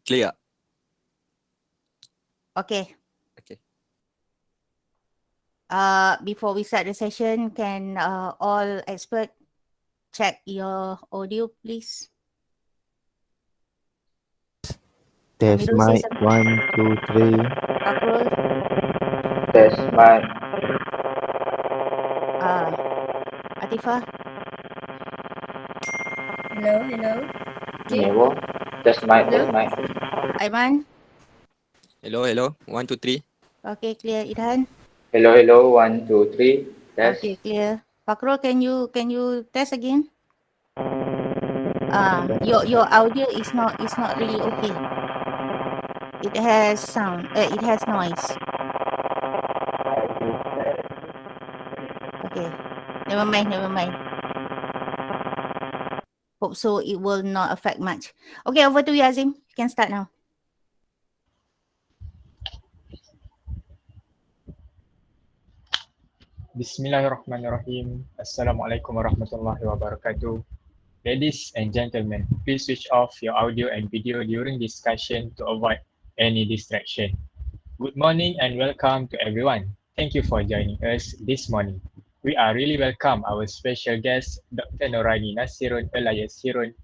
Clear. Okay. Okay. Before we start the session, can all experts check your audio, please? Test Amirul, say mic something. 1, 2, 3. FAKRUL, Test mic. ATIFAH, Hello. Okay. Nevo. Test mic, test mic. AIMAN. Hello. 1, 2, 3. Okay, clear. IDHAN. Hello. 1, 2, 3. Test. Okay, clear. FAKRUL, can you test again? Your audio is not really okay. It has sound. It has noise. Okay. Never mind. Hope so it will not affect much. Okay, over to you, Azim. You can start now. Bismillahirrahmanirrahim. Assalamualaikum warahmatullahi wabarakatuh. Ladies and gentlemen, please switch off your audio and video during discussion to avoid any distraction. Good morning and welcome to everyone. Thank you for joining us this morning. We are really welcome our special guest, Dr. Noraini Nasirun Elayasirun,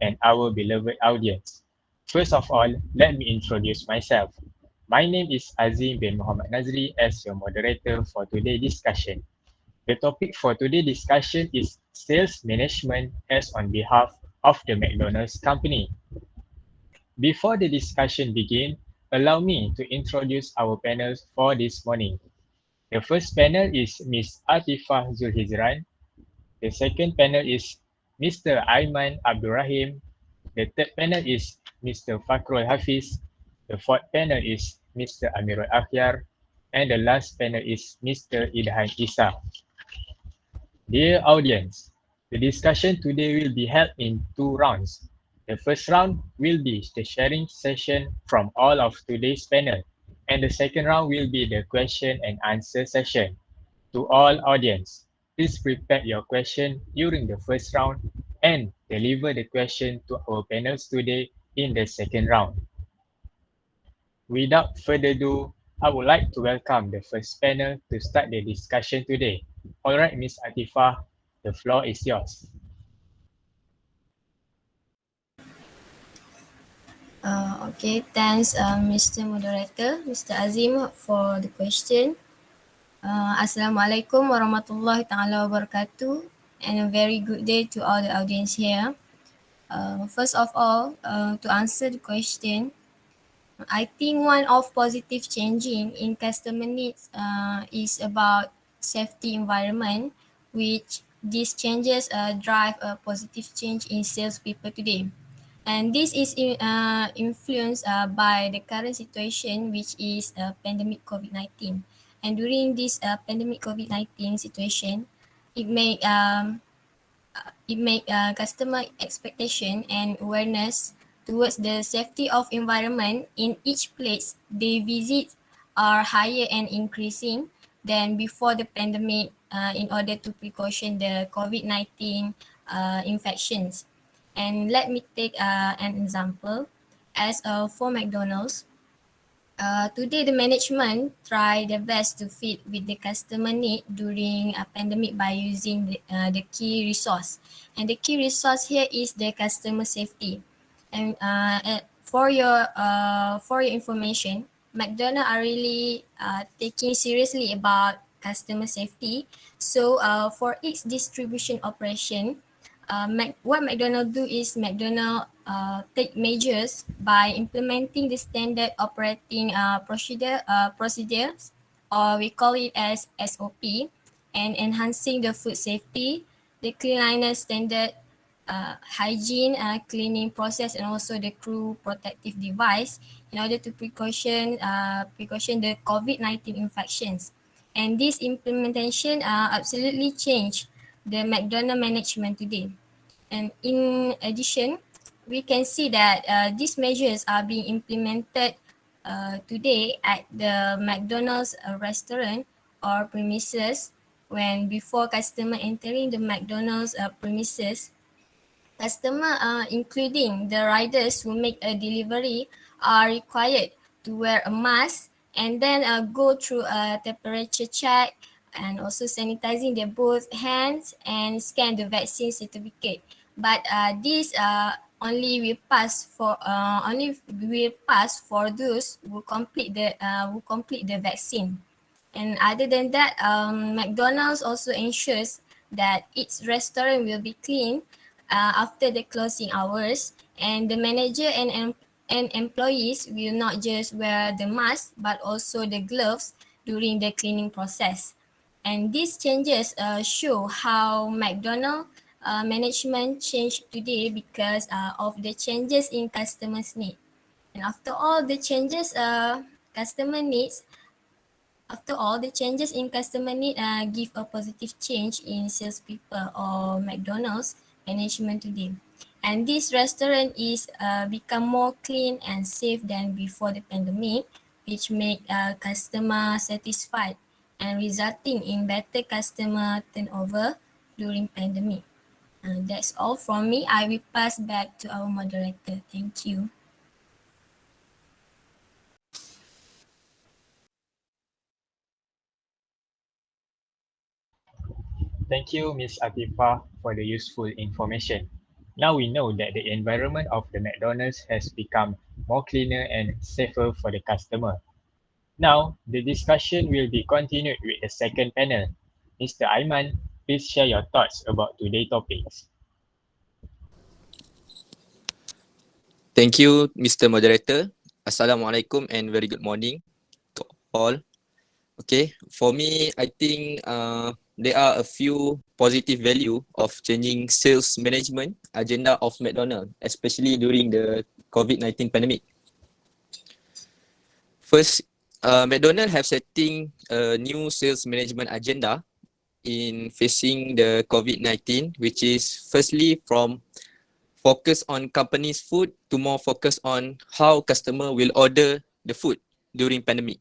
and our beloved audience. First of all, let me introduce myself. My name is AZEEM bin Muhammad NAZRI as your moderator for today's discussion. The topic for today's discussion is sales management as on behalf of the McDonald's company. Before the discussion begins, allow me to introduce our panel for this morning. The first panel is Ms. ATIFAH ZULHIDZRAN. The second panel is Mr. AIMAN Abdurrahim. The third panel is Mr. FAKRUL HAFIZ. The fourth panel is Mr. AMIRULAKHYAR. And the last panel is Mr. IDHAN Isa. Dear audience, the discussion today will be held in two rounds. The first round will be the sharing session from all of today's panel, and the second round will be the question and answer session. To all audience, please prepare your question during the first round and deliver the question to our panels today in the second round. Without further ado, I would like to welcome the first panel to start the discussion today. All right, Ms. ATIFAH, the floor is yours. Okay, thanks Mr. Moderator, Mr. Azim for the question. Assalamualaikum warahmatullahi ta'ala wabarakatuh, and a very good day to all the audience here. First of all, to answer the question, I think one of positive changing in customer needs is about safety environment, which these changes drive a positive change in salespeople today. And this is influenced by the current situation, which is pandemic COVID-19. And during this pandemic COVID-19 situation, it may customer expectation and awareness towards the safety of environment in each place they visit are higher and increasing than before the pandemic in order to precaution the COVID-19 infections. And let me take an example. As for McDonald's, today the management try their best to fit with the customer need during a pandemic by using the key resource. And the key resource here is the customer safety. And for your information, McDonald are really taking seriously about customer safety. So for its distribution operation, what McDonald do is McDonald take measures by implementing the standard operating procedures, or we call it as SOP, and enhancing the food safety, the cleanliness standard, hygiene, cleaning process, and also the crew protective device in order to precaution the COVID-19 infections. And this implementation absolutely changed the McDonald management today. And in addition, we can see that these measures are being implemented today at the McDonald's restaurant or premises. When before customer entering the McDonald's premises, Customer, including the riders who make a delivery, are required to wear a mask and then go through a temperature check and also sanitizing their both hands and scan the vaccine certificate. But this only will pass for those who complete the vaccine. And other than that, McDonald's also ensures that its restaurant will be clean after the closing hours, and the manager and employees will not just wear the mask but also the gloves during the cleaning process. And these changes show how McDonald management changed today because of the changes in customers' need. And customer needs after all, the changes in customer need give a positive change in salespeople or McDonald's management today. And this restaurant is become more clean and safe than before the pandemic, which make customer satisfied and resulting in better customer turnover during pandemic. That's all from me. I will pass back to our moderator. Thank you. Thank you, Ms. ATIFAH, for the useful information. Now we know that the environment of the McDonald's has become more cleaner and safer for the customer. Now, the discussion will be continued with the second panel. Mr. Aiman, please share your thoughts about today's topics. Thank you, Mr. Moderator. Assalamualaikum and very good morning to all. Okay, for me, I think there are a few positive value of changing sales management agenda of McDonald, especially during the COVID-19 pandemic. First, McDonald have setting a new sales management agenda in facing the COVID-19, which is firstly from focus on company's food to more focus on how customer will order the food during pandemic.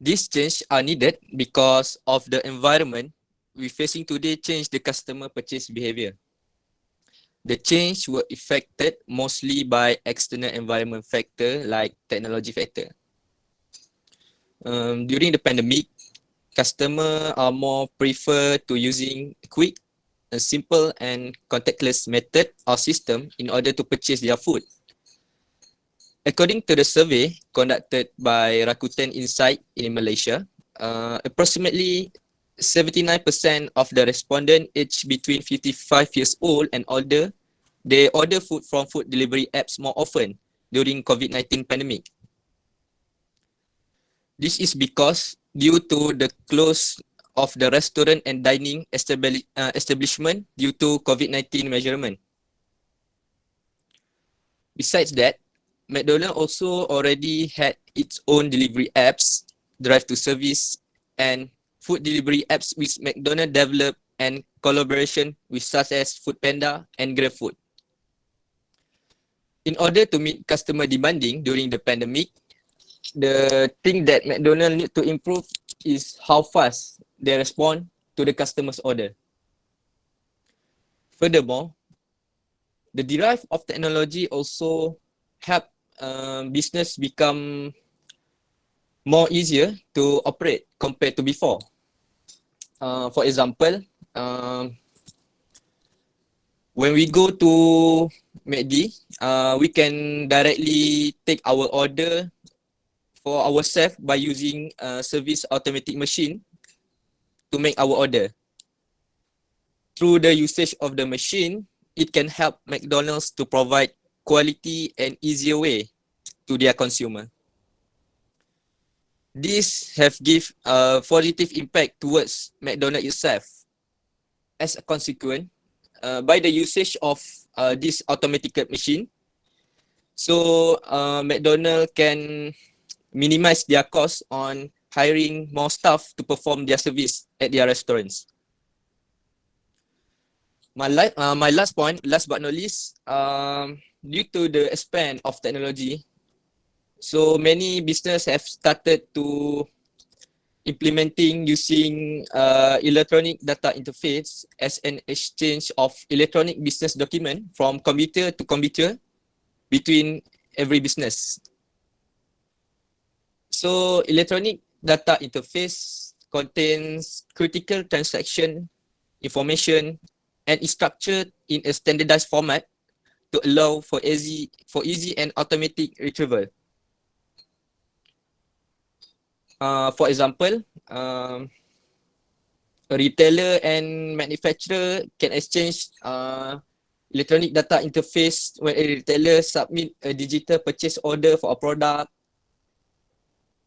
These changes are needed because of the environment we facing today change the customer purchase behavior. The change were affected mostly by external environment factor like technology factor. During the pandemic, customer are more prefer to using quick, a simple and contactless method or system in order to purchase their food. According to the survey conducted by Rakuten Insight in Malaysia, approximately 79% of the respondents aged between 55 years old and older, they order food from food delivery apps more often during COVID-19 pandemic. This is because due to the close of the restaurant and dining establishment due to COVID-19 measurement. Besides that, McDonald also already had its own delivery apps, drive to service, and food delivery apps which McDonald developed and collaboration with such as Foodpanda and GrabFood. In order to meet customer demanding during the pandemic, the thing that McDonald need to improve is how fast they respond to the customer's order. Furthermore, the derive of technology also help business become more easier to operate compared to before. For example, when we go to McD, we can directly take our order for ourselves by using a service automatic machine to make our order. Through the usage of the machine, it can help McDonald's to provide quality and easier way to their consumer. This have give a positive impact towards McDonald's itself. As a consequence, by the usage of this automated machine, so McDonald's can minimize their cost on hiring more staff to perform their service at their restaurants. My last point, last but not least, due to the expand of technology, so many business have started to implementing using electronic data interface as an exchange of electronic business document from computer to computer between every business. So electronic data interface contains critical transaction information and is structured in a standardized format to allow for easy and automatic retrieval. For example, a retailer and manufacturer can exchange electronic data interface when a retailer submit a digital purchase order for a product,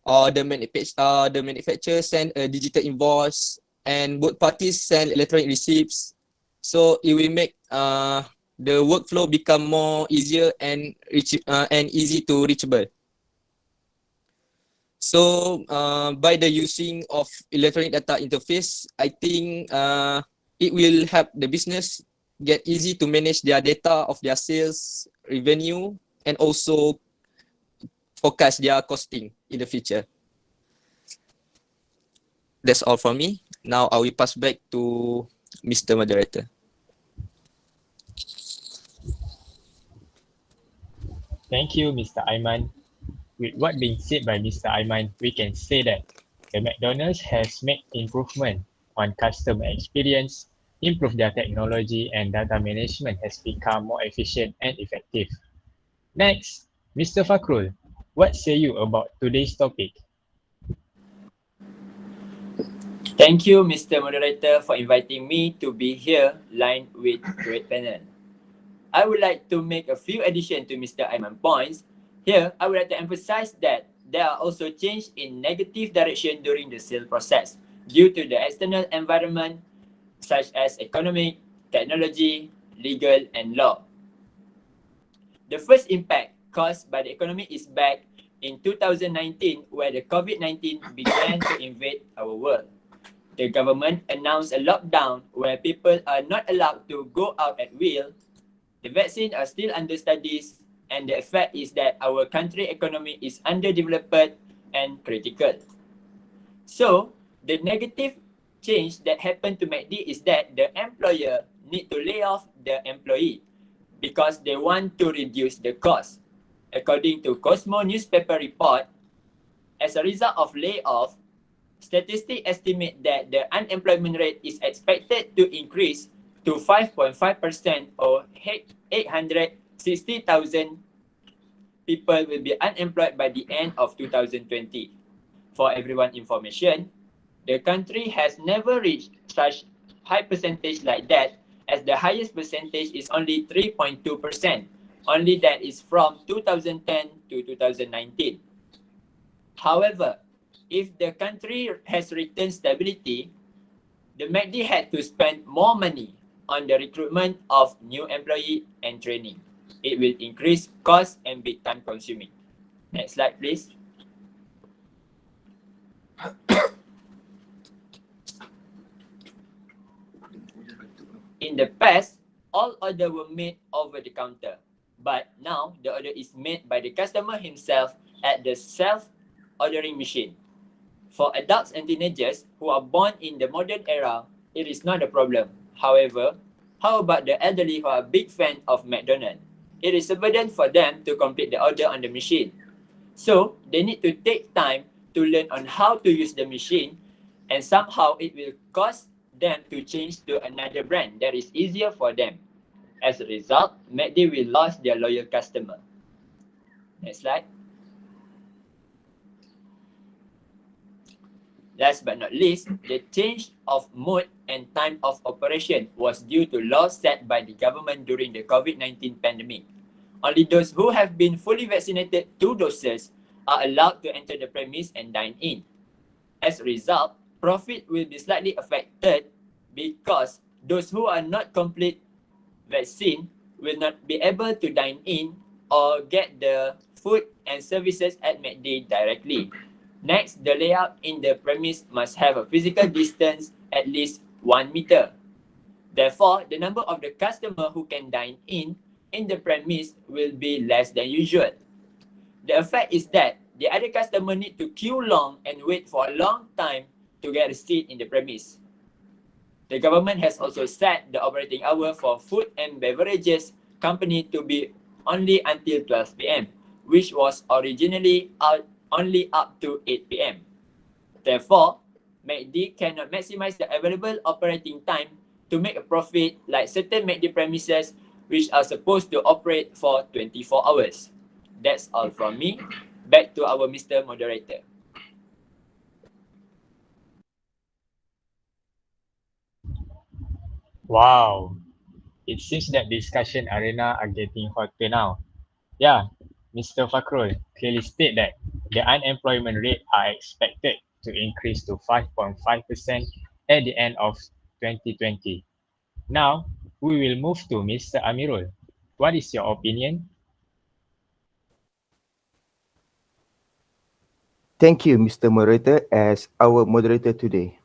or the manufacturer send a digital invoice, and both parties send electronic receipts. So it will make the workflow become more easier and easy to reachable. So by the using of electronic data interface, I think it will help the business get easy to manage their data of their sales, revenue, and also forecast their costing in the future. That's all from me. Now I will pass back to Mr. Moderator. Thank you, Mr. Aiman. With what being said by Mr. Aiman, we can say that the McDonald's has made improvement on customer experience, improved their technology, and data management has become more efficient and effective. Next, Mr. FAKRUL, what say you about today's topic? Thank you, Mr. Moderator, for inviting me to be here lined with great panel. I would like to make a few additions to Mr. Aiman's points. Here, I would like to emphasize that there are also changes in negative direction during the sale process due to the external environment such as economic, technology, legal, and law. The first impact caused by the economy is back in 2019, where the COVID-19 began to invade our world. The government announced a lockdown where people are not allowed to go out at will. The vaccines are still under studies, and the effect is that our country economy is underdeveloped and critical. So, the negative change that happened to MACD is that the employer need to lay off the employee because they want to reduce the cost. According to Cosmo newspaper report, as a result of layoff, statistics estimate that the unemployment rate is expected to increase to 5.5% or 860,000 people will be unemployed by the end of 2020. For everyone's information, the country has never reached such high percentage like that, as the highest percentage is only 3.2%. Only that is from 2010 to 2019. However, if the country has returned stability, the MACD had to spend more money on the recruitment of new employee and training. It will increase cost and be time consuming. Next slide, please. In the past, all orders were made over the counter, but now the order is made by the customer himself at the self-ordering machine. For adults and teenagers who are born in the modern era, it is not a problem. However, how about the elderly who are a big fan of McDonald? It is a burden for them to complete the order on the machine. So, they need to take time to learn on how to use the machine, and somehow it will cost them to change to another brand that is easier for them. As a result, MACD will lose their loyal customer. Next slide. Last but not least, the change of mode and time of operation was due to laws set by the government during the COVID-19 pandemic. Only those who have been fully vaccinated 2 doses are allowed to enter the premise and dine in. As a result, profit will be slightly affected because those who are not complete vaccine will not be able to dine in or get the food and services at MACD directly. Next, the layout in the premise must have a physical distance at least 1 meter. Therefore, the number of the customer who can dine in the premise will be less than usual. The effect is that the other customer need to queue long and wait for a long time to get a seat in the premise. The government has also set the operating hour for food and beverages company to be only until 12 p.m., which was originally only up to 8 p.m. Therefore, McD cannot maximize the available operating time to make a profit like certain McD premises which are supposed to operate for 24 hours. That's all from me. Back to our Mr. Moderator. Wow, it seems that discussion arena are getting hotter now. Yeah, Mr. FAKRUL clearly state that the unemployment rate are expected to increase to 5.5% at the end of 2020. Now, we will move to Mr. Amirul. What is your opinion? Thank you, Mr. Moderator, as our moderator today.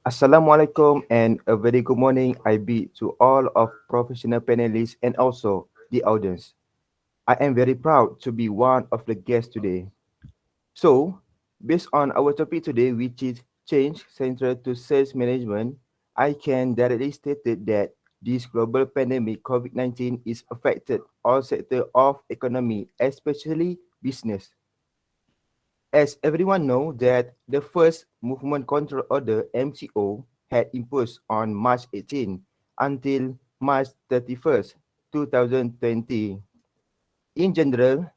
Assalamualaikum and a very good morning I bid to all of professional panelists and also the audience. I am very proud to be one of the guests today. So, based on our topic today, which is change central to sales management, I can directly state that this global pandemic COVID-19 is affected all sectors of economy, especially business. As everyone knows that the first Movement Control Order MCO had imposed on March 18 until March 31st, 2020. In general,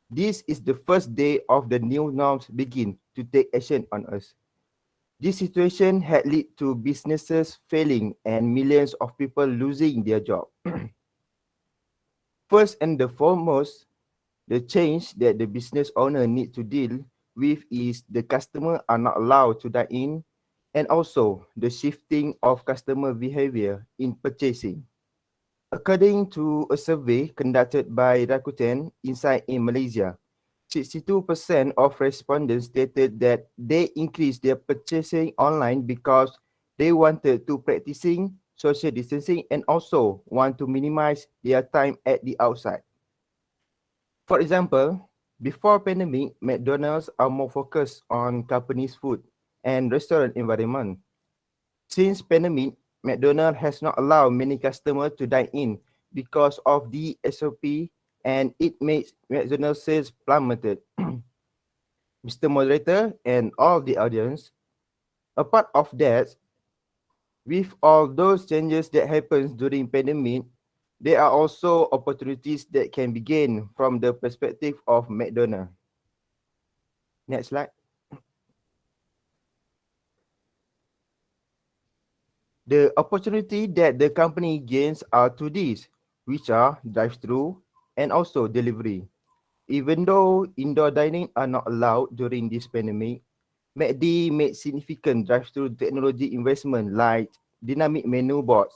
this is the first day of the new norms begin to take action on us. This situation had led to businesses failing and millions of people losing their job. First and the foremost, the change that the business owner need to deal with is the customer are not allowed to dine in, and also the shifting of customer behavior in purchasing. According to a survey conducted by Rakuten Insight in Malaysia, 62% of respondents stated that they increased their purchasing online because they wanted to practicing social distancing and also want to minimize their time at the outside. For example, before pandemic, McDonald's are more focused on company's food and restaurant environment. Since pandemic, McDonald has not allowed many customers to dine in because of the SOP and it makes McDonald's sales plummeted. Mr. Moderator and all the audience, apart of that, with all those changes that happens during pandemic, there are also opportunities that can be gained from the perspective of McDonald. Next slide. The opportunity that the company gains are two these, which are drive-through and also delivery. Even though indoor dining are not allowed during this pandemic, McD made significant drive-through technology investment like dynamic menu boards.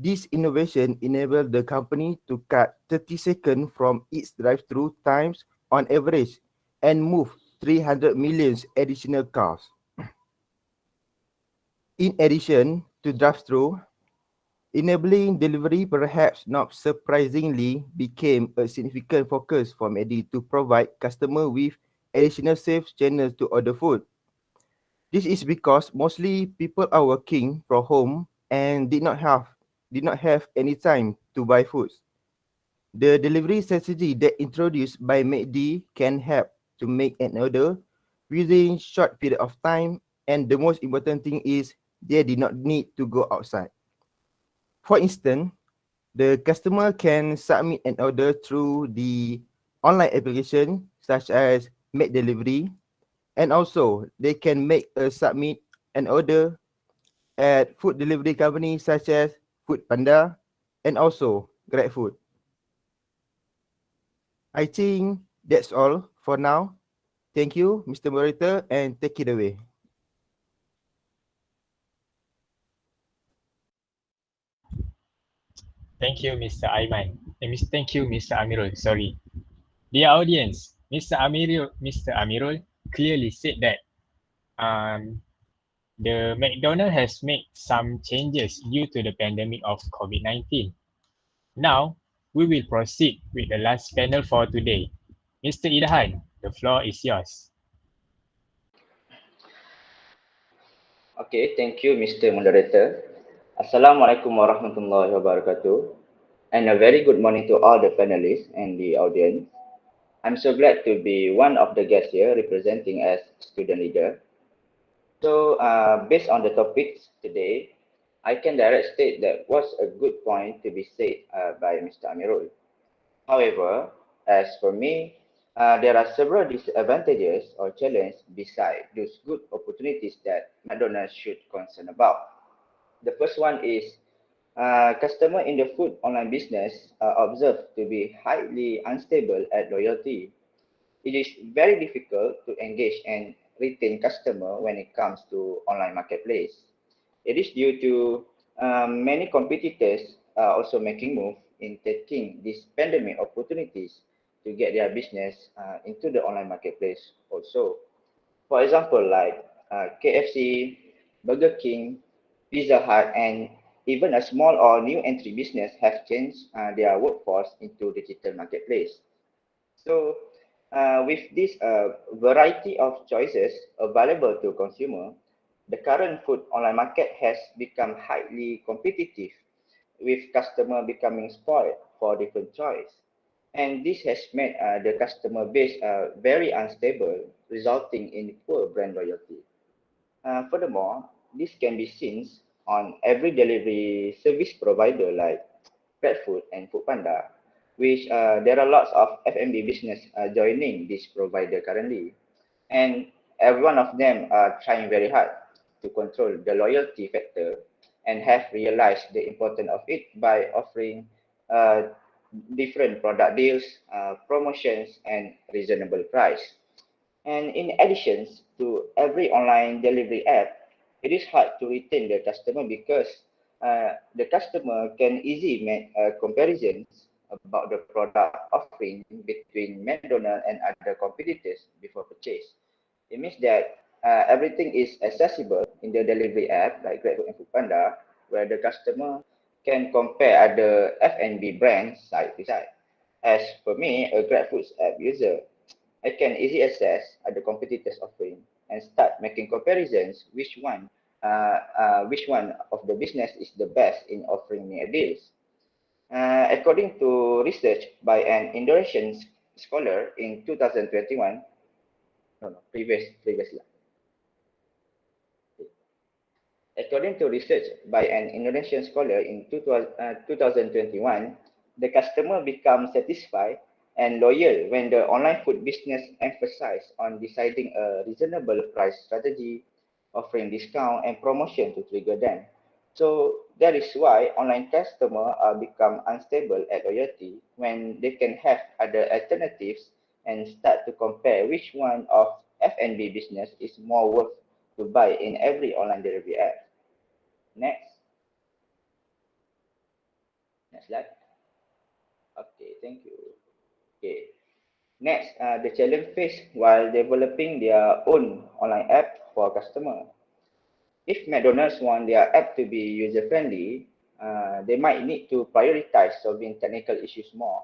This innovation enabled the company to cut 30 seconds from its drive-through times on average and move 300 million additional cars. In addition to drive-through, enabling delivery perhaps not surprisingly became a significant focus for McD to provide customers with additional safe channels to order food. This is because mostly people are working from home and did not have any time to buy foods. The delivery strategy that introduced by McD can help to make an order within short period of time, and the most important thing is they did not need to go outside. For instance, the customer can submit an order through the online application such as McDelivery, and also they can submit an order at food delivery companies such as Foodpanda and also GrabFood. I think that's all for now. Thank you, Mr. Moderator, and take it away. Thank you, Mr. Aiman. Thank you, Mr. Amirul. Sorry. Dear audience, Mr. Amirul clearly said that the McDonald has made some changes due to the pandemic of COVID-19. Now, we will proceed with the last panel for today. Mr. IDHAN, the The floor is yours. Okay, thank you, Mr. Moderator. Assalamualaikum warahmatullahi wabarakatuh. And a very good morning to all the panelists and the audience. I'm so glad to be one of the guests here representing as student leader. So, based on the topics today, I can direct state that was a good point to be said by Mr. Amirul. However, as for me, there are several disadvantages or challenges beside those good opportunities that Madonna should concern about. The first one is customer in the food online business are observed to be highly unstable at loyalty. It is very difficult to engage and retain customer when it comes to online marketplace. It is due to many competitors are also making move in taking these pandemic opportunities to get their business into the online marketplace also. For example, like KFC, Burger King, Pizza Hut, and even a small or new entry business have changed their workforce into digital marketplace. So, with this variety of choices available to consumer, the current food online market has become highly competitive, with customer becoming spoiled for different choice. And this has made the customer base very unstable, resulting in poor brand loyalty. Furthermore, this can be seen on every delivery service provider like GrabFood and Foodpanda, which there are lots of F&B business joining this provider currently. And every one of them are trying very hard to control the loyalty factor and have realized the importance of it by offering uh, different product deals, promotions, and reasonable price. And in addition to every online delivery app, it is hard to retain the customer because the customer can easily make comparisons about the product offering between McDonald and other competitors before purchase. It means that everything is accessible in the delivery app like GrabFood and Foodpanda, where the customer can compare other F&B brands side by side. As for me, a GrabFood app user, I can easily assess the competitors offering and start making comparisons which one of the business is the best in offering me a deals. According to research by an Indonesian scholar in 2021, no, previously. According to research by an Indonesian scholar in 2021, the customer becomes satisfied and loyal when the online food business emphasize on deciding a reasonable price strategy, offering discount and promotion to trigger them. So that is why online customer become unstable at loyalty when they can have other alternatives and start to compare which one of F&B business is more worth to buy in every online delivery app. Next. Next slide. Okay, thank you. Okay. Next, the challenge faced while developing their own online app for customer. If McDonald's want their app to be user-friendly, they might need to prioritize solving technical issues more.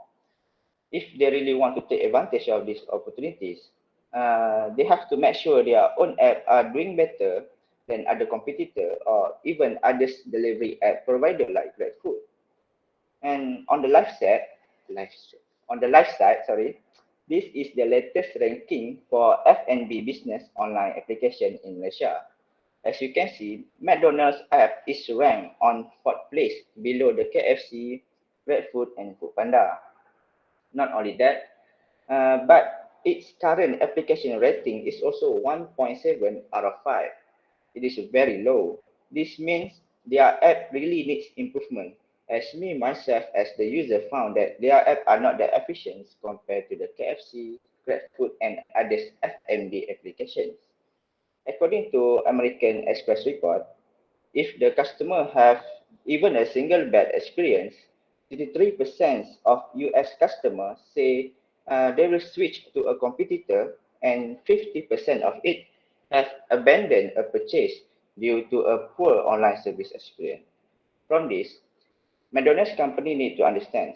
If they really want to take advantage of these opportunities, they have to make sure their own app are doing better than other competitor or even others delivery app provider like GrabFood. And on the life side, sorry, this is the latest ranking for F&B business online application in Malaysia. As you can see, McDonald's app is ranked on 4th place below the KFC, GrabFood, and Foodpanda. Not only that, but its current application rating is also 1.7 out of 5. It is very low. This means their app really needs improvement. As me myself as the user found that their app are not that efficient compared to the KFC, GrabFood, and others FMD applications. According to American Express report, if the customer have even a single bad experience, 33% of US customers say they will switch to a competitor and 50% of it have abandoned a purchase due to a poor online service experience. From this, McDonald's company need to understand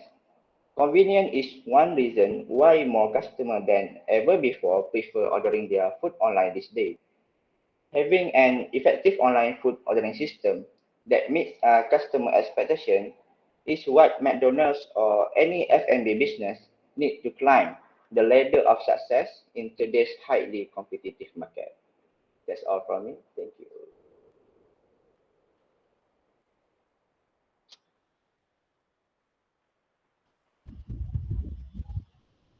Convenience is one reason why more customers than ever before prefer ordering their food online these days. Having an effective online food ordering system that meets customer expectation is what McDonald's or any F&B business need to climb the ladder of success in today's highly competitive market. That's all from me. Thank you.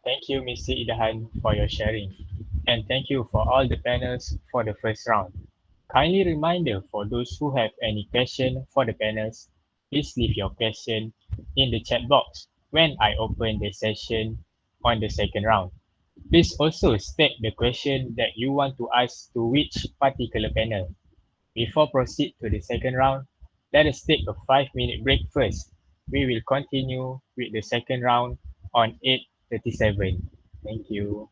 Thank you, Mr. IDHAN, for your sharing. And thank you for all the panels for the first round. Kindly reminder for those who have any question for the panels, please leave your question in the chat box when I open the session on the second round. Please also state the question that you want to ask to which particular panel. Before proceed to the second round, let us take a 5-minute break first. We will continue with the second round on 8:37. Thank you.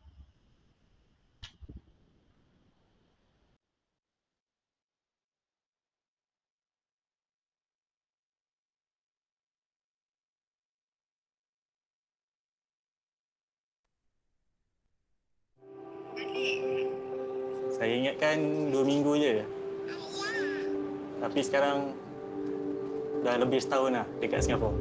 Saya ingatkan 2 minggu je. Tapi sekarang dah lebih setahun lah dekat Singapura.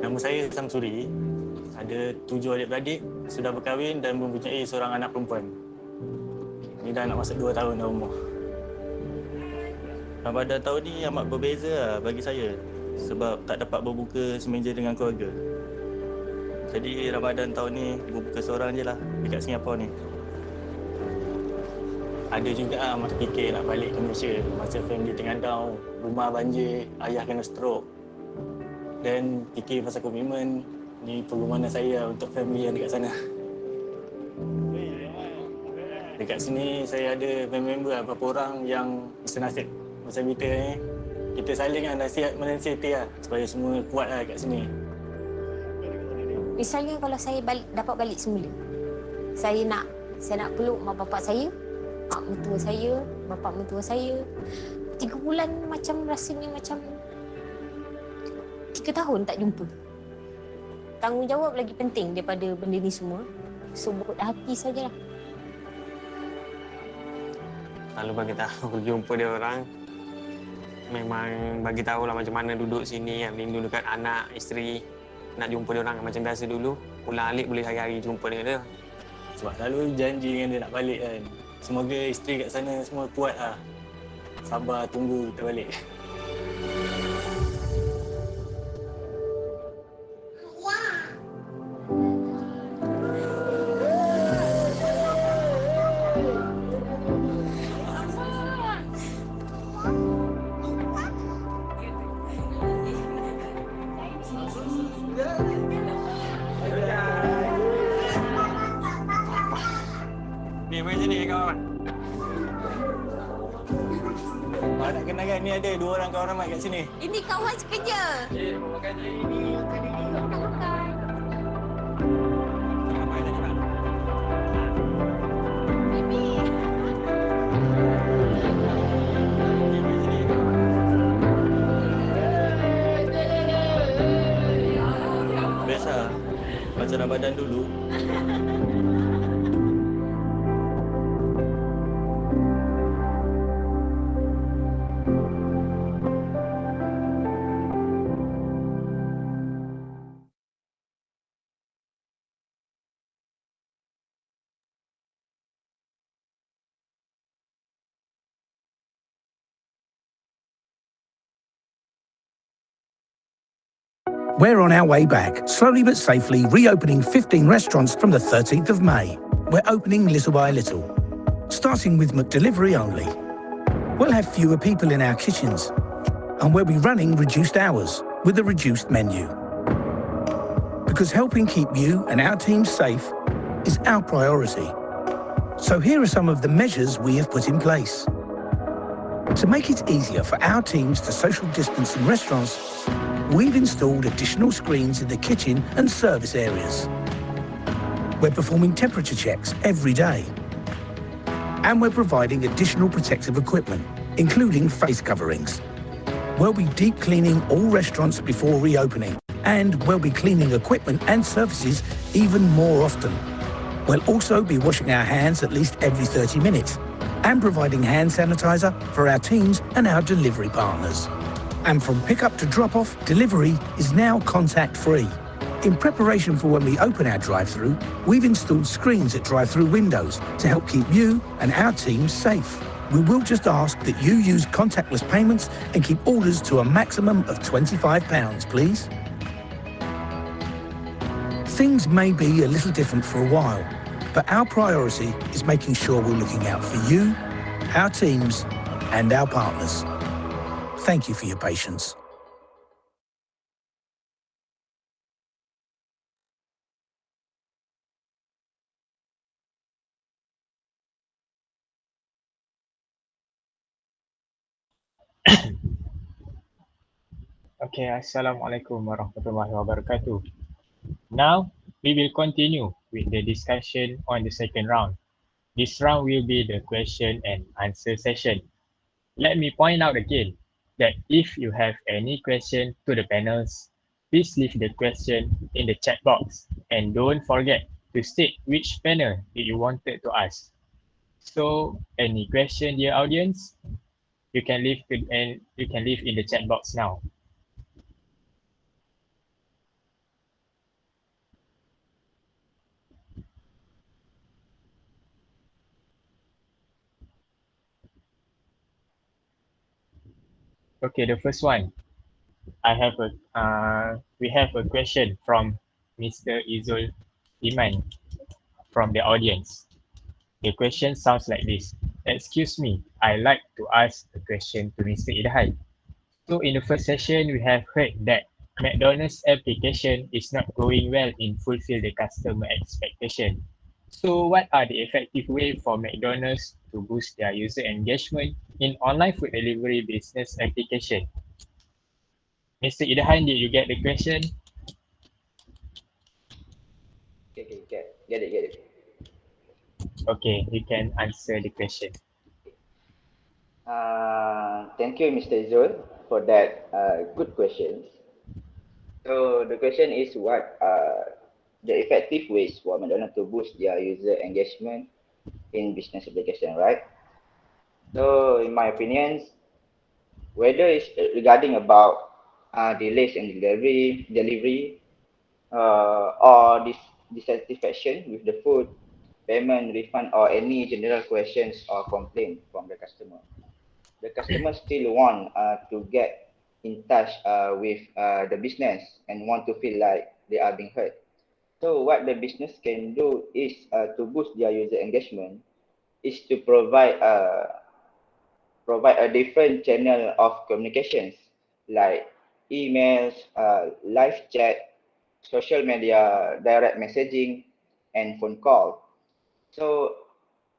Nama saya Samsuri. Ada 7 adik-beradik, sudah berkahwin dan mempunyai seorang anak perempuan. Ini dah nak masuk 2 tahun dah umur. Ramadan tahun ni amat berbeza lah bagi saya. Sebab tak dapat berbuka semeja dengan keluarga. Jadi Ramadan tahun ni berbuka seorang je lah dekat Singapura ni. Ada juga masa fikir nak balik ke Malaysia masa family tengah down, rumah banjir, ayah kena stroke. Dan fikir pasal komitmen, ni perlumanan saya untuk family yang dekat sana. Dekat sini saya ada member beberapa orang yang senasib macam kita ni. Kita saling menasihati lah supaya semua kuat lah kat sini. Misalnya kalau saya dapat balik semula, saya nak peluk mak bapak saya, mak mentua saya, bapak mentua saya. 3 bulan macam rasanya macam 3 tahun tak jumpa. Tanggungjawab lagi penting daripada benda ni semua. So hati sajalah. Lalu bagi tahu jumpa dia orang, memang bagi tahu lah macam mana duduk sini, rindu dekat anak, isteri. Nak jumpa dia orang macam biasa dulu. Ulang-alik boleh hari-hari jumpa dengan dia. Sebab selalu janji dengan dia nak balik kan. Semoga isteri kat sana semua kuat lah. Sabar tunggu kita balik. Nak kenalkan ni ada 2 orang kawan ramai kat sini. Ini kawan sekerja. Makan je ini. Makan. Biasa baca Ramadan dulu. We're on our way back, slowly but safely reopening 15 restaurants from the 13th of May. We're opening little by little, starting with McDelivery only. We'll have fewer people in our kitchens, and we'll be running reduced hours with a reduced menu. Because helping keep you and our team safe is our priority. So here are some of the measures we have put in place. To make it easier for our teams to social distance in restaurants, we've installed additional screens in the kitchen and service areas. We're performing temperature checks every day. And we're providing additional protective equipment, including face coverings. We'll be deep cleaning all restaurants before reopening, and we'll be cleaning equipment and surfaces even more often. We'll also be washing our hands at least every 30 minutes and providing hand sanitizer for our teams and our delivery partners. And from pickup to drop-off, delivery is now contact-free. In preparation for when we open our drive-through, we've installed screens at drive-through windows to help keep you and our team safe. We will just ask that you use contactless payments and keep orders to a maximum of £25, please. Things may be a little different for a while, but our priority is making sure we're looking out for you, our teams, and our partners. Thank you for your patience. Okay, Assalamualaikum warahmatullahi wabarakatuh. Now, we will continue with the discussion on the second round. This round will be the question and answer session. Let me point out again that if you have any question to the panels, please leave the question in the chat box and don't forget to state which panel that you wanted to ask. So, any question, dear audience, you can leave in the chat box now. Okay, the first one. We have a question from Mr. Iman from the audience. The question sounds like this. Excuse me, I like to ask a question to Mr. IDHAN. So in the first session, we have heard that McDonald's application is not going well in fulfill the customer expectation. So what are the effective ways for McDonald's to boost their user engagement in online food delivery business application? Mr. IDHAN, did you get the question? Okay, get it. Okay, you can answer the question. Thank you, Mr. Zul, for that good questions. So the question is what are the effective ways for McDonald's to boost their user engagement in business application, right? So in my opinion, whether it's regarding about delays in delivery or dissatisfaction with the food, payment, refund, or any general questions or complaint from the customer, the customer still want to get in touch with the business and want to feel like they are being heard. So what the business can do is to boost their user engagement is to provide a different channel of communications like emails, live chat, social media, direct messaging, and phone call. So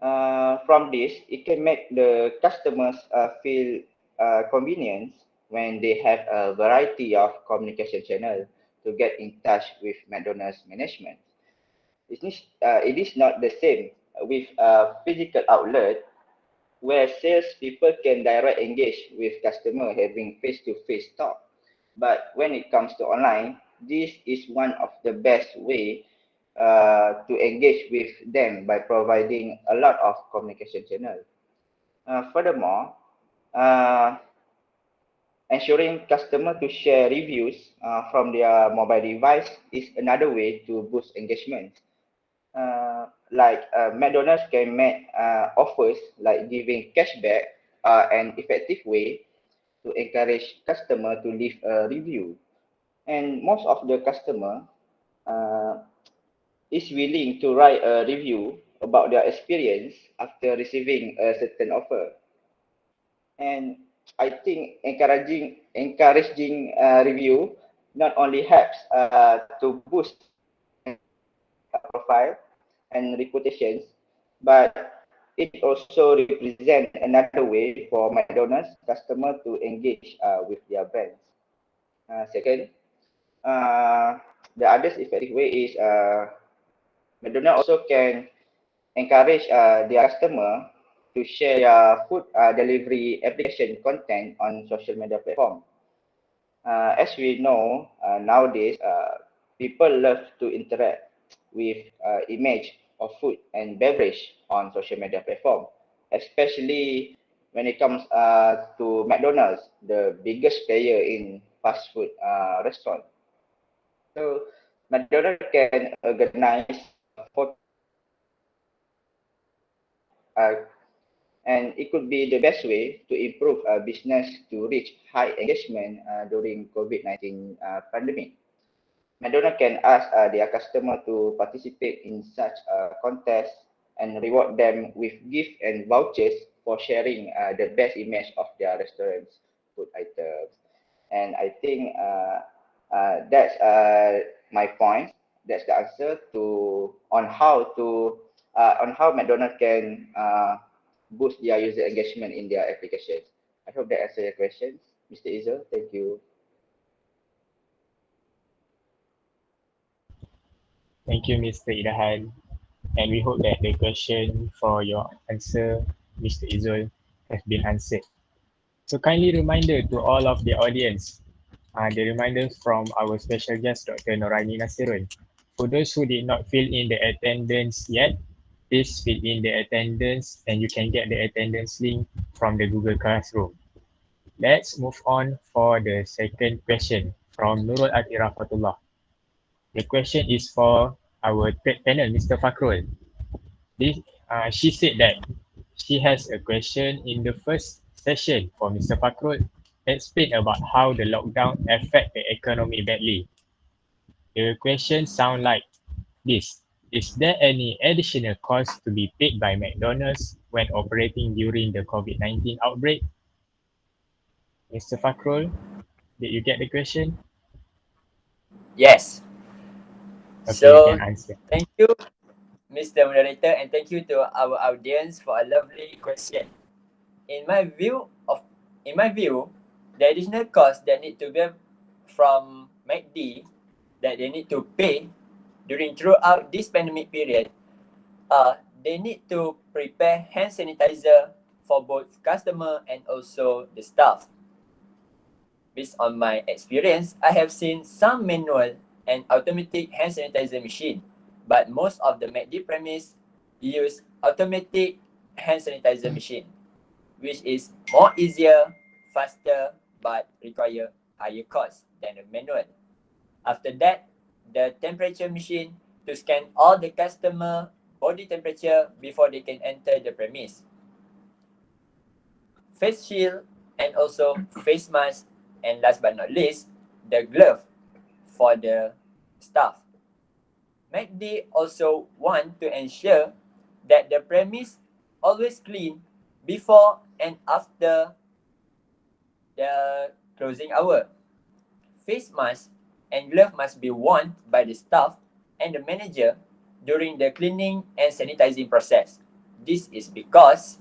from this, it can make the customers feel convenience when they have a variety of communication channels to get in touch with McDonald's management. It is not the same with a physical outlet where salespeople can direct engage with customer having face-to-face talk. But when it comes to online, this is one of the best way to engage with them by providing a lot of communication channels. Furthermore, ensuring customer to share reviews from their mobile device is another way to boost engagement. McDonald's can make offers like giving cashback an effective way to encourage customer to leave a review. And most of the customer is willing to write a review about their experience after receiving a certain offer. And I think encouraging review not only helps to boost profile and reputations, but it also represents another way for McDonald's customer to engage with their brands. Second, the other effective way is McDonald's also can encourage their customer to share their food delivery application content on social media platform. As we know, nowadays, people love to interact with image of food and beverage on social media platform, especially when it comes to McDonald's, the biggest player in fast food restaurant. So McDonald can organize photo, and it could be the best way to improve business to reach high engagement during COVID-19 pandemic. Madonna can ask their customer to participate in such contests and reward them with gift and vouchers for sharing the best image of their restaurant's food items. And I think that's my point. That's the answer to on how McDonald can boost their user engagement in their applications. I hope that answers your questions, Mr. Izzul. Thank you. Thank you, Mr. IDHAN. And we hope that the question for your answer, Mr. Izzul, has been answered. So kindly reminder to all of the audience, the reminder from our special guest, Dr. Noorani Nasirun. For those who did not fill in the attendance yet, please fill in the attendance and you can get the attendance link from the Google Classroom. Let's move on for the second question from Nurul Atira Fatullah. The question is for our third panel, Mr. FAKRUL. She said that she has a question in the first session for Mr. FAKRUL. Explain about how the lockdown affect the economy badly. The question sound like this. Is there any additional cost to be paid by McDonald's when operating during the COVID-19 outbreak? Mr. FAKRUL, did you get the question? Yes. Okay, So, you can answer. thank you, Mr. Moderator, and thank you to our audience for a lovely question. In my view, the additional cost that need to be from McD that they need to pay throughout this pandemic period, they need to prepare hand sanitizer for both customer and also the staff. Based on my experience, I have seen some manual and automatic hand sanitizer machine, but most of the McD premise use automatic hand sanitizer machine, which is more easier, faster, but require higher cost than a manual. After that, the temperature machine to scan all the customer body temperature before they can enter the premise. Face shield and also face mask, and last but not least, the glove for the staff. McD also want to ensure that the premise always clean before and after the closing hour. Face mask and glove must be worn by the staff and the manager during the cleaning and sanitizing process. This is because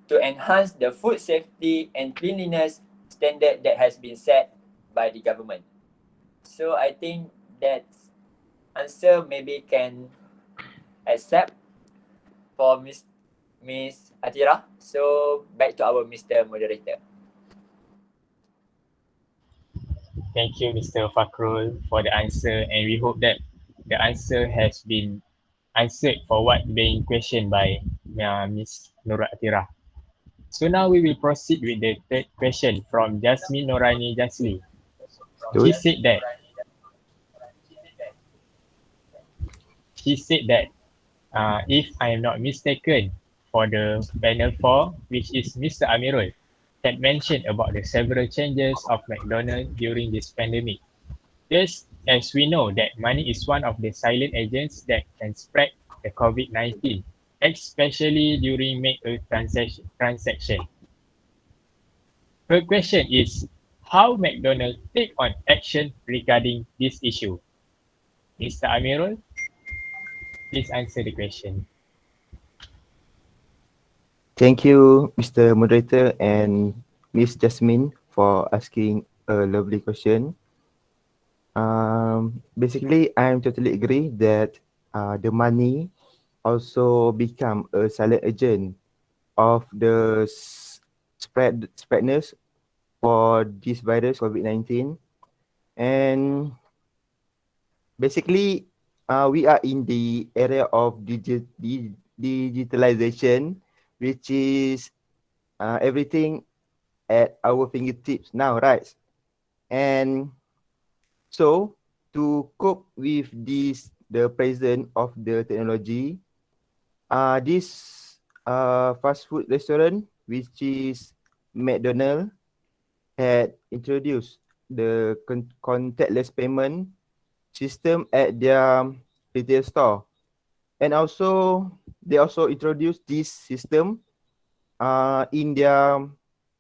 to enhance the food safety and cleanliness standard that has been set by the government. So I think that answer maybe can accept for Miss Atira. So back to our Mr. Moderator. Thank you, Mr. FAKRUL, for the answer, and we hope that the answer has been answered for what being questioned by Miss Nurul Atira. So now we will proceed with the third question from Jasmine Norani Jasli. She said that if I am not mistaken, for the panel 4, which is Mr. Amirul, had mentioned about the several changes of McDonald during this pandemic. Just as we know that money is one of the silent agents that can spread the COVID-19, especially during make a transaction. Her question is, how McDonald take on action regarding this issue? Mr. Amirul, please answer the question. Thank you, Mr. Moderator and Miss Jasmine for asking a lovely question. Basically, I totally agree that the money also become a silent agent of the spreadness for this virus COVID-19. And basically, we are in the area of digitalization, which is everything at our fingertips now, right? And so to cope with this, the presence of the technology, this fast food restaurant, which is Mcdonald, had introduced the contactless payment system at their retail store. And also, they also introduced this system in their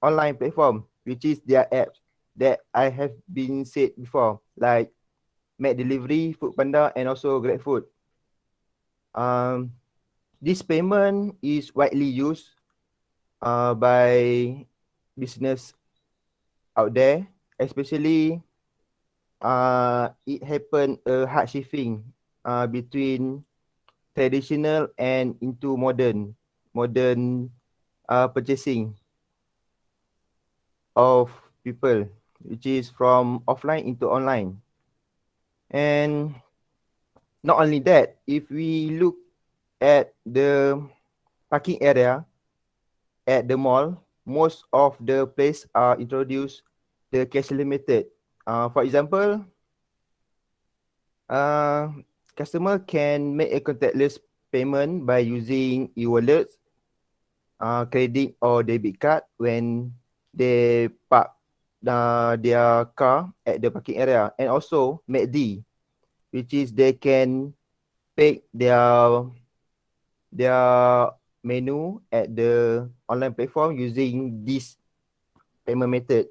online platform, which is their app that I have been said before, like McDelivery, Foodpanda, and also GrabFood. This payment is widely used by business out there, especially it happened hard shifting between traditional and into modern purchasing of people, which is from offline into online. And not only that, if we look at the parking area at the mall, most of the place are introduced the cashless method. For example, customer can make a contactless payment by using e-wallets, credit or debit card when they park their car at the parking area, and also MACD, which is they can pick their menu at the online platform using this payment method.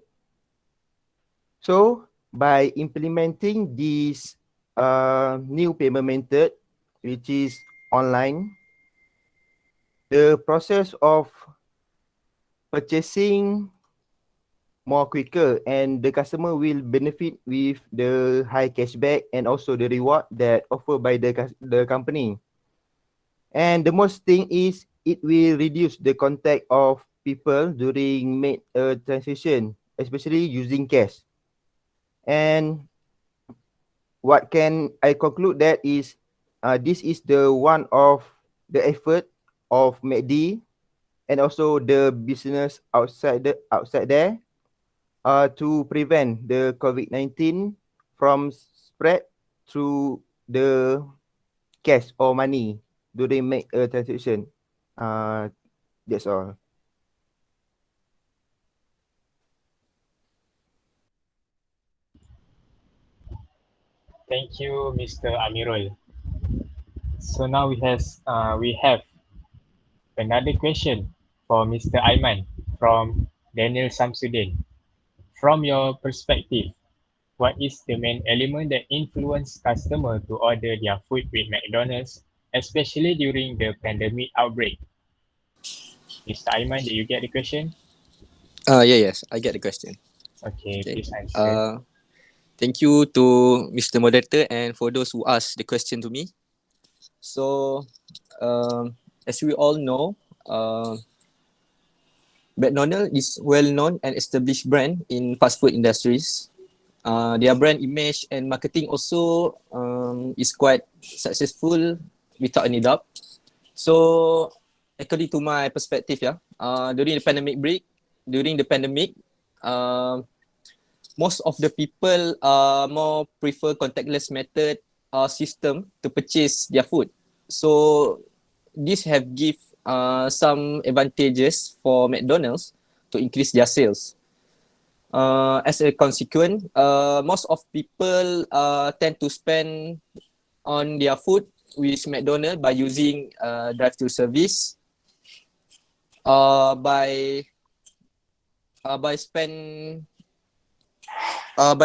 So by implementing this new payment method, which is online, the process of purchasing more quicker, and the customer will benefit with the high cashback and also the reward that offered by the company. And the most thing is it will reduce the contact of people during make a transaction, especially using cash. And what can I conclude that is this is the one of the effort of MACD and also the business outside there to prevent the COVID-19 from spread through the cash or money during make a transaction. That's all. Thank you, Mr. Amirul. So now we have another question for Mr. Aiman from Daniel Samsudin. From your perspective, what is the main element that influence customer to order their food with McDonald's, especially during the pandemic outbreak? Mr. Aiman, did you get the question? Yes, I get the question. Okay, please answer. Thank you to Mr. Moderator and for those who asked the question to me. So, as we all know, McDonald is well-known and established brand in fast food industries. Their brand image and marketing also is quite successful without any doubt. So, according to my perspective, during the pandemic, most of the people more prefer contactless method or system to purchase their food. So this have give some advantages for McDonald's to increase their sales. As a consequence, most of people tend to spend on their food with McDonald's by using drive-thru service, by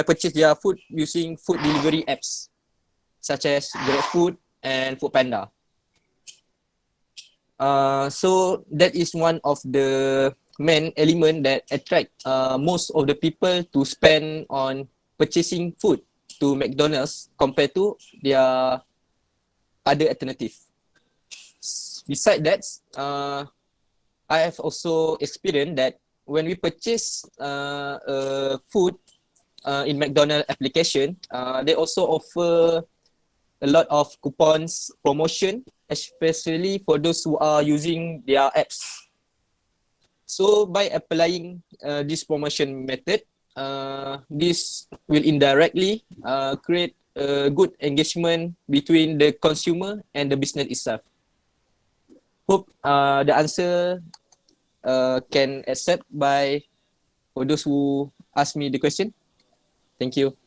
purchase their food using food delivery apps such as GrabFood and Foodpanda. So that is one of the main element that attract most of the people to spend on purchasing food to McDonald's compared to their other alternative. Besides that, I have also experienced that when we purchase food in McDonald application, they also offer a lot of coupons promotion, especially for those who are using their apps. So by applying this promotion method, this will indirectly create a good engagement between the consumer and the business itself. Hope the answer can accept by for those who ask me the question. Thank you.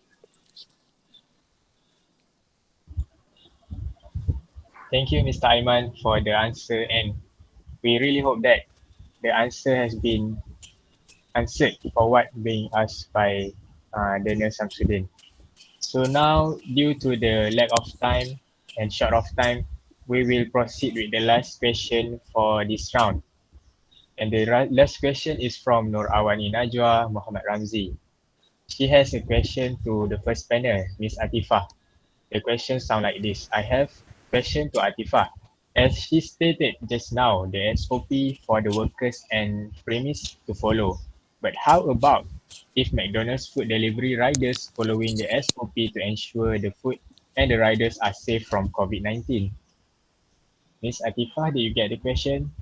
Thank you, Mr. Aiman, for the answer, and we really hope that the answer has been answered for what being asked by Daniel Samsudin. So now, due to the lack of time and short of time, we will proceed with the last question for this round. And the last question is from Nur Awani Najwa Muhammad Ramzi. She has a question to the first panel, Ms. ATIFAH. The question sound like this. I have question to ATIFAH. As she stated just now, the SOP for the workers and premise to follow. But how about if McDonald's food delivery riders following the SOP to ensure the food and the riders are safe from COVID-19? Ms. ATIFAH, did you get the question?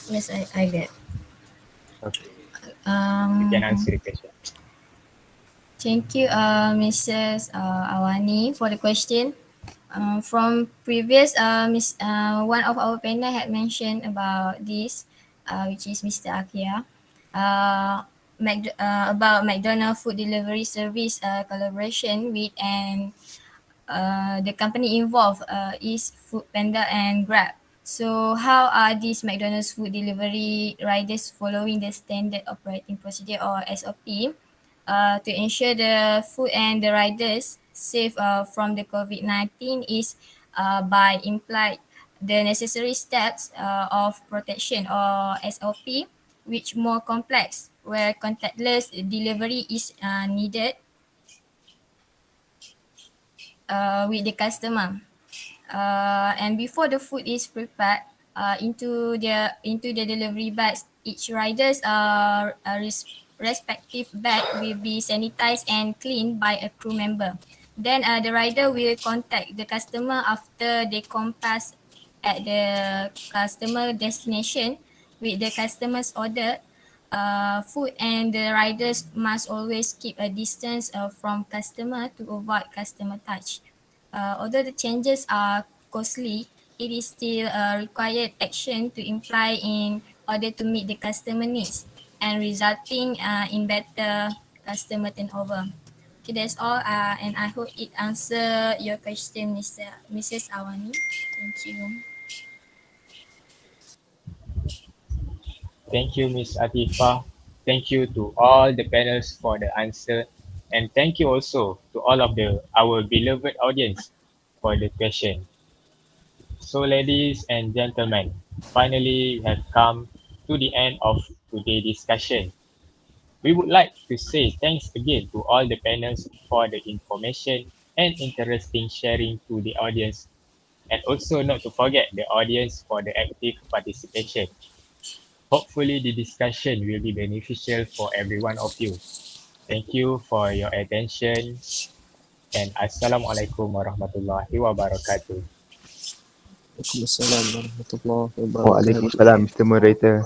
Yes, I get. Okay. You can answer the question. Thank you, Mrs. Awani, for the question. From previous, one of our panel had mentioned about this, which is Mr. Akia, about McDonald food delivery service collaboration with and the company involved is Foodpanda and Grab. So how are these McDonald's food delivery riders following the standard operating procedure or SOP to ensure the food and the riders safe from the COVID-19 is by implied the necessary steps of protection or SOP, which more complex, where contactless delivery is needed with the customer. And before the food is prepared into the delivery bags, each rider's respective bag will be sanitized and cleaned by a crew member. Then the rider will contact the customer after they compass at the customer destination with the customer's order. Food and the riders must always keep a distance from customer to avoid customer touch. Although the changes are costly, it is still a required action to imply in order to meet the customer needs and resulting in better customer turnover. Okay, that's all, and I hope it answer your question, Mrs. Awani. Thank you. Thank you, Ms. ATIFAH. Thank you to all the panels for the answer, and thank you also to all of our beloved audience for the question. So, ladies and gentlemen, finally we have come to the end of today's discussion. We would like to say thanks again to all the panels for the information and interesting sharing to the audience, and also not to forget the audience for the active participation. Hopefully the discussion will be beneficial for every one of you. Thank you for your attention, and Assalamualaikum warahmatullahi wabarakatuh. Waalaikumsalam warahmatullahi wabarakatuh. Waalaikumsalam, Mr. Moderator.